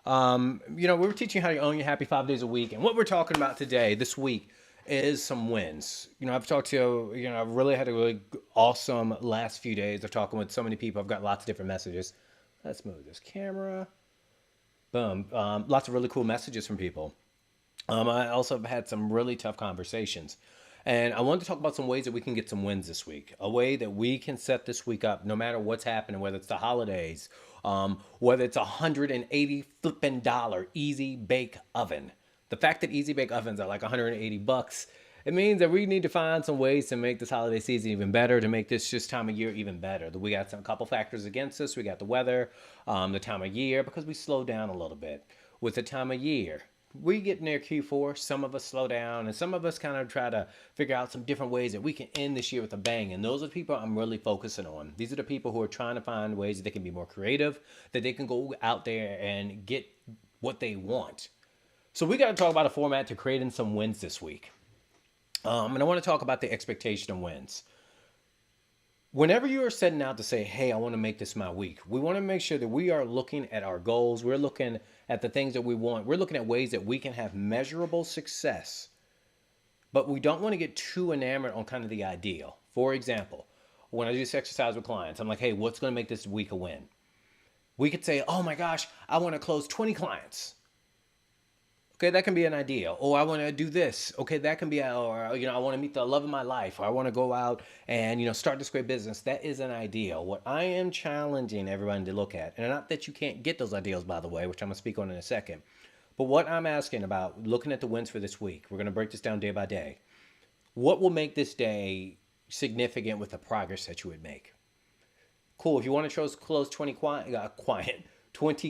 We were teaching how to own your happy 5 days a week, and what we're talking about today, this week, is some wins. I've talked to, I've really had a really awesome last few days of talking with so many people. I've got lots of different messages. Let's move this camera. Boom. Lots of really cool messages from people. I also have had some really tough conversations. And I wanted to talk about some ways that we can get some wins this week. A way that we can set this week up, no matter what's happening, whether it's the holidays, whether it's $180 flipping dollar easy bake oven. The fact that easy bake ovens are like $180, it means that we need to find some ways to make this holiday season even better, to make this just time of year even better. We got some couple factors against us. We got the weather, the time of year, because we slowed down a little bit with the time of year. We get near Q4, some of us slow down, and some of us kind of try to figure out some different ways that we can end this year with a bang. And those are the people I'm really focusing on. These are the people who are trying to find ways that they can be more creative, that they can go out there and get what they want. So we got to talk about a format to creating some wins this week. And I want to talk about the expectation of wins. Whenever you are setting out to say, hey, I want to make this my week, we want to make sure that we are looking at our goals. We're looking at the things that we want. We're looking at ways that we can have measurable success, but we don't want to get too enamored on kind of the ideal. For example, when I do this exercise with clients, I'm like, hey, what's going to make this week a win? We could say, oh my gosh, I want to close 20 clients. Okay, that can be an idea. Oh, I want to do this. Okay, that can be, or I want to meet the love of my life, or I want to go out and start this great business. That is an idea. What I am challenging everyone to look at, and not that you can't get those ideals, by the way, which I'm gonna speak on in a second, but what I'm asking about, looking at the wins for this week, we're gonna break this down day by day. What will make this day significant with the progress that you would make? Cool. If you want to close 20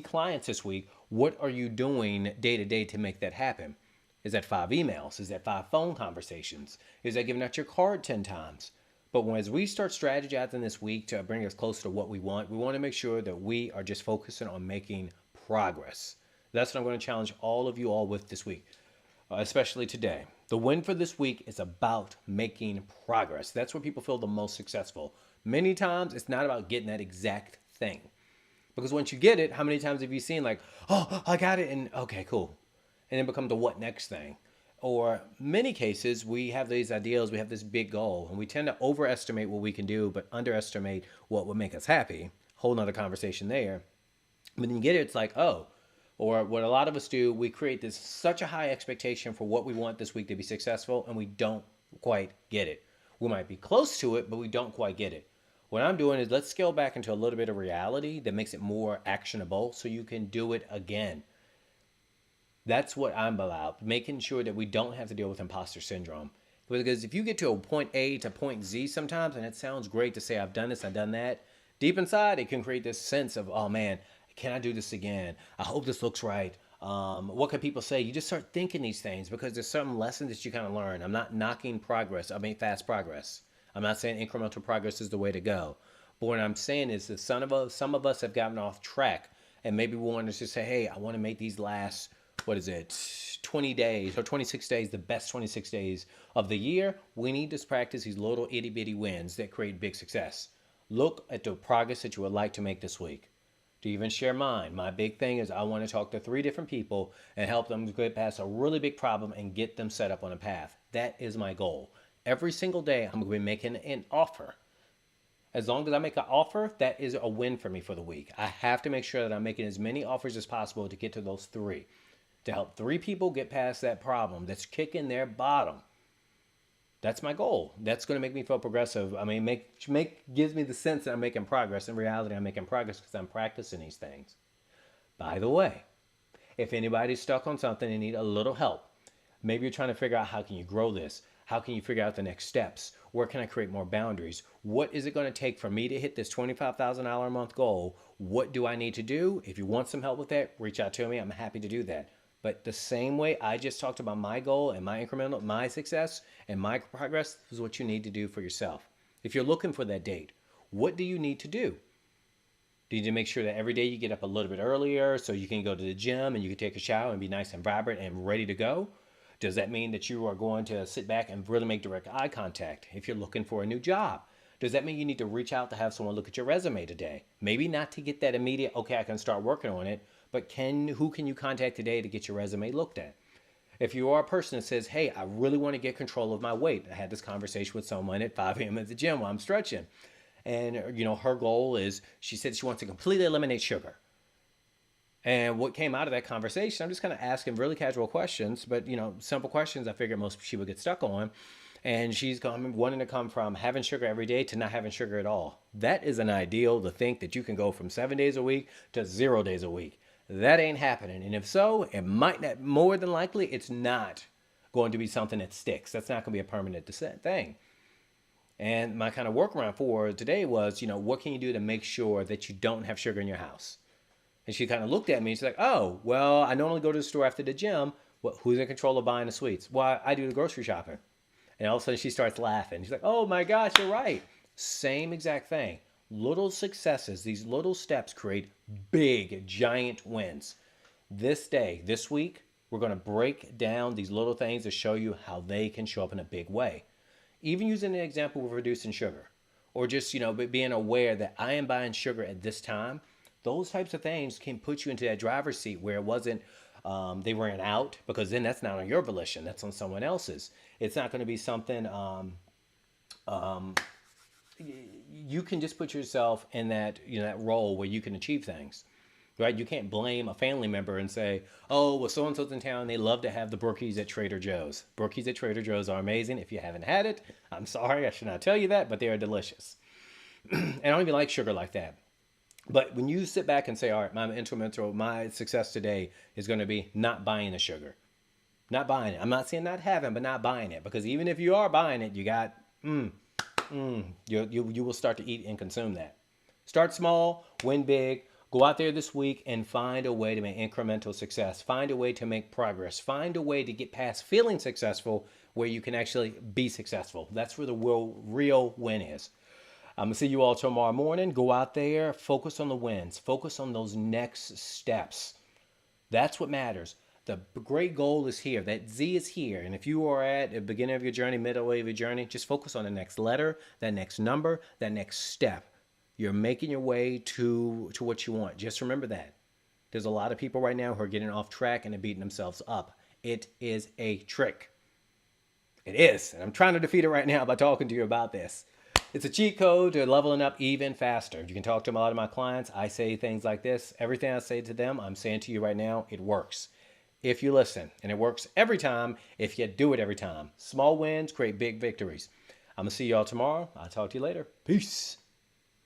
clients this week, what are you doing day to day to make that happen? Is that 5 emails? Is that 5 phone conversations? Is that giving out your card 10 times? But as we start strategizing this week to bring us closer to what we want to make sure that we are just focusing on making progress. That's what I'm going to challenge all of you all with this week, especially today. The win for this week is about making progress. That's where people feel the most successful. Many times, it's not about getting that exact thing. Because once you get it, how many times have you seen like, oh, I got it, and okay, cool. And then become the what next thing. Or many cases, we have these ideals, we have this big goal, and we tend to overestimate what we can do, but underestimate what would make us happy. Whole nother conversation there. But then you get it, it's like, oh, or what a lot of us do, we create this such a high expectation for what we want this week to be successful, and we don't quite get it. We might be close to it, but we don't quite get it. What I'm doing is let's scale back into a little bit of reality that makes it more actionable so you can do it again. That's what I'm about, making sure that we don't have to deal with imposter syndrome. Because if you get to a point A to point Z sometimes, and it sounds great to say, I've done this, I've done that, deep inside, it can create this sense of, oh man, can I do this again? I hope this looks right. What can people say? You just start thinking these things because there's certain lessons that you kind of learn. I'm not knocking progress. I mean, fast progress. I'm not saying incremental progress is the way to go. But what I'm saying is that some of us have gotten off track, and maybe we want to just say, hey, I want to make these last, what is it, 20 days or 26 days, the best 26 days of the year. We need to practice these little itty bitty wins that create big success. Look at the progress that you would like to make this week. To even share mine, my big thing is I want to talk to 3 different people and help them get past a really big problem and get them set up on a path. That is my goal. Every single day, I'm going to be making an offer. As long as I make an offer, that is a win for me for the week. I have to make sure that I'm making as many offers as possible to get to those 3, to help 3 people get past that problem that's kicking their bottom. That's my goal. That's going to make me feel progressive. I mean, gives me the sense that I'm making progress. In reality, I'm making progress because I'm practicing these things. By the way, if anybody's stuck on something and need a little help, maybe you're trying to figure out how can you grow this? How can you figure out the next steps? Where can I create more boundaries? What is it going to take for me to hit this $25,000 a month goal? What do I need to do? If you want some help with that, reach out to me. I'm happy to do that. But the same way I just talked about my goal and my incremental, my success and my progress is what you need to do for yourself. If you're looking for that date, what do you need to do? Do you need to make sure that every day you get up a little bit earlier so you can go to the gym and you can take a shower and be nice and vibrant and ready to go? Does that mean that you are going to sit back and really make direct eye contact if you're looking for a new job? Does that mean you need to reach out to have someone look at your resume today? Maybe not to get that immediate, okay, I can start working on it, but who can you contact today to get your resume looked at? If you are a person that says, hey, I really want to get control of my weight. I had this conversation with someone at 5 a.m. at the gym while I'm stretching. And, her goal is, she said she wants to completely eliminate sugar. And what came out of that conversation, I'm just kind of asking really casual questions, but, simple questions I figured most she would get stuck on. And she's wanting to come from having sugar every day to not having sugar at all. That is an ideal, to think that you can go from 7 days a week to 0 days a week. That ain't happening. And if so, it might not, more than likely, it's not going to be something that sticks. That's not going to be a permanent thing. And my kind of workaround for today was, what can you do to make sure that you don't have sugar in your house? And she kind of looked at me and she's like, oh, well, I normally go to the store after the gym. Who's in control of buying the sweets? Well, I do the grocery shopping. And all of a sudden she starts laughing. She's like, oh my gosh, you're right. Same exact thing. Little successes, these little steps create big, giant wins. This week, we're going to break down these little things to show you how they can show up in a big way. Even using an example of reducing sugar, or just, being aware that I am buying sugar at this time. Those types of things can put you into that driver's seat where it wasn't, they ran out, because then that's not on your volition. That's on someone else's. It's not going to be something, you can just put yourself in that, that role where you can achieve things, right? You can't blame a family member and say, oh, well, so-and-so's in town. They love to have the Brookies at Trader Joe's. Brookies at Trader Joe's are amazing. If you haven't had it, I'm sorry, I should not tell you that, but they are delicious. And I don't even like sugar like that. But when you sit back and say, all right, my success today is going to be not buying the sugar. Not buying it. I'm not saying not having, but not buying it. Because even if you are buying it, you got, you will start to eat and consume that. Start small, win big. Go out there this week and find a way to make incremental success. Find a way to make progress. Find a way to get past feeling successful where you can actually be successful. That's where the real win is. I'm going to see you all tomorrow morning. Go out there, focus on the wins, focus on those next steps. That's what matters. The great goal is here. That Z is here. And if you are at the beginning of your journey, middle of your journey, just focus on the next letter, that next number, that next step. You're making your way to what you want. Just remember that. There's a lot of people right now who are getting off track and are beating themselves up. It is a trick. It is. And I'm trying to defeat it right now by talking to you about this. It's a cheat code to leveling up even faster. You can talk to a lot of my clients. I say things like this. Everything I say to them, I'm saying to you right now, it works. If you listen, and it works every time if you do it every time. Small wins create big victories. I'm going to see you all tomorrow. I'll talk to you later. Peace.